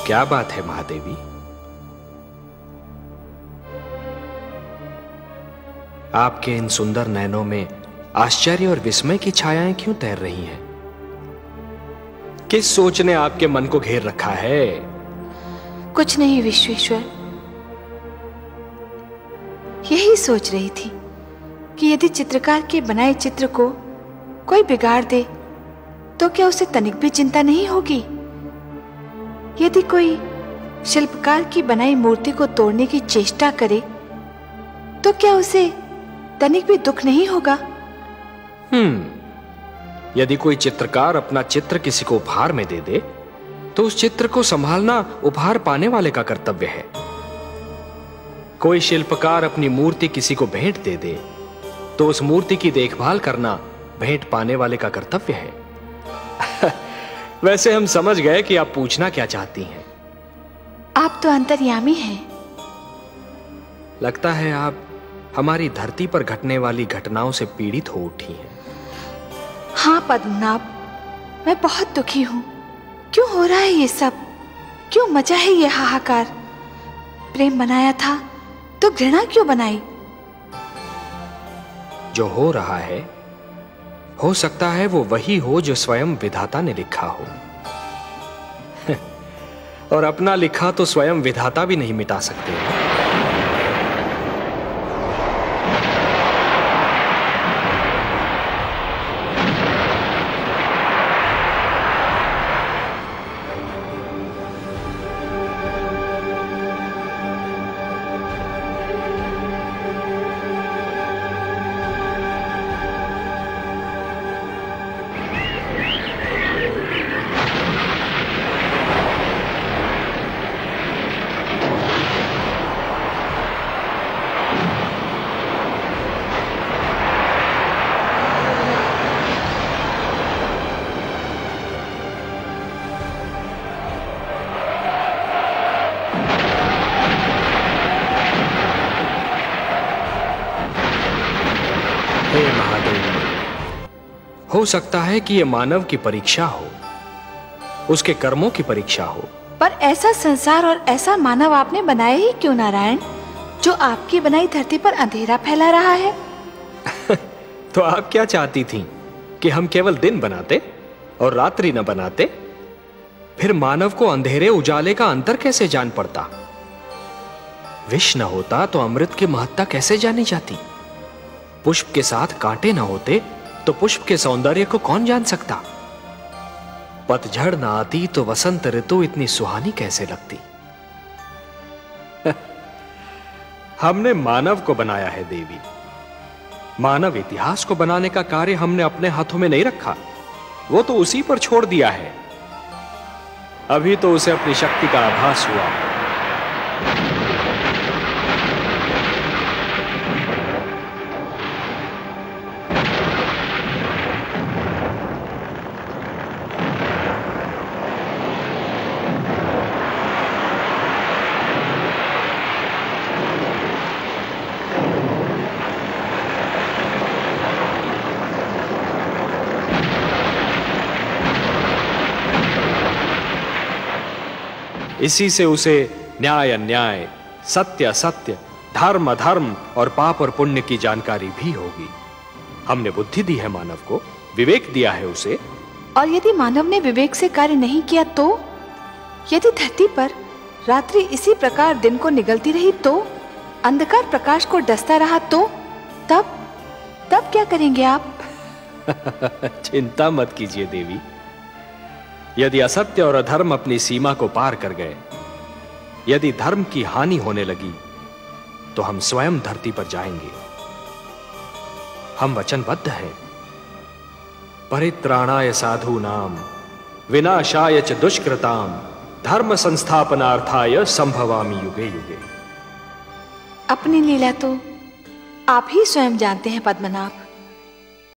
क्या बात है महादेवी? आपके इन सुंदर नयनों में आश्चर्य और विस्मय की छायाएं क्यों तैर रही हैं? किस सोच ने आपके मन को घेर रखा है? कुछ नहीं विश्वेश्वर, यही सोच रही थी कि यदि चित्रकार के बनाए चित्र को कोई बिगाड़ दे तो क्या उसे तनिक भी चिंता नहीं होगी? यदि कोई शिल्पकार की बनाई मूर्ति को तोड़ने की चेष्टा करे तो क्या उसे तनिक भी दुख नहीं होगा? यदि कोई चित्रकार अपना चित्र किसी को उपहार में दे दे तो उस चित्र को संभालना उपहार पाने वाले का कर्तव्य है। कोई शिल्पकार अपनी मूर्ति किसी को भेंट दे दे तो उस मूर्ति की देखभाल करना भेंट पाने वाले का कर्तव्य है। वैसे हम समझ गए कि आप पूछना क्या चाहती हैं। आप तो अंतर्यामी हैं। लगता है आप हमारी धरती पर घटने वाली घटनाओं से पीड़ित हो उठी हैं। हाँ पद्मनाभ, मैं बहुत दुखी हूं। क्यों हो रहा है ये सब? क्यों मचा है ये हाहाकार? प्रेम बनाया था तो घृणा क्यों बनाई? जो हो रहा है हो सकता है वो वही हो जो स्वयं विधाता ने लिखा हो। और अपना लिखा तो स्वयं विधाता भी नहीं मिटा सकते। हे महादेव, हो सकता है कि यह मानव की परीक्षा हो, उसके कर्मों की परीक्षा हो। पर ऐसा संसार और ऐसा मानव आपने बनाया ही क्यों नारायण, जो आपकी बनाई धरती पर अंधेरा फैला रहा है? तो आप क्या चाहती थीं कि हम केवल दिन बनाते और रात्रि न बनाते? फिर मानव को अंधेरे उजाले का अंतर कैसे जान पड़ता? विष न होता तो अमृत की महत्ता कैसे जानी जाती? पुष्प के साथ कांटे न होते तो पुष्प के सौंदर्य को कौन जान सकता? पतझड़ न आती तो वसंत ऋतु इतनी सुहानी कैसे लगती? हमने मानव को बनाया है देवी। मानव इतिहास को बनाने का कार्य हमने अपने हाथों में नहीं रखा, वो तो उसी पर छोड़ दिया है। अभी तो उसे अपनी शक्ति का आभास हुआ। इसी से उसे न्याय अन्याय, सत्य असत्य, धर्म अधर्म और पाप और पुण्य की जानकारी भी होगी। हमने बुद्धि दी है मानव को, विवेक दिया है उसे। और यदि मानव ने विवेक से कार्य नहीं किया तो? यदि धरती पर रात्रि इसी प्रकार दिन को निगलती रही तो? अंधकार प्रकाश को डसता रहा तो? तब क्या करेंगे आप? चिंता मत कीजिए देवी। यदि असत्य और अधर्म अपनी सीमा को पार कर गए, यदि धर्म की हानि होने लगी, तो हम स्वयं धरती पर जाएंगे। हम वचनबद्ध हैं। परित्राणाय साधूनाम विनाशाय च दुष्कृताम धर्म संस्थापनार्थाय संभवामि युगे युगे। अपनी लीला तो आप ही स्वयं जानते हैं पद्मनाभ।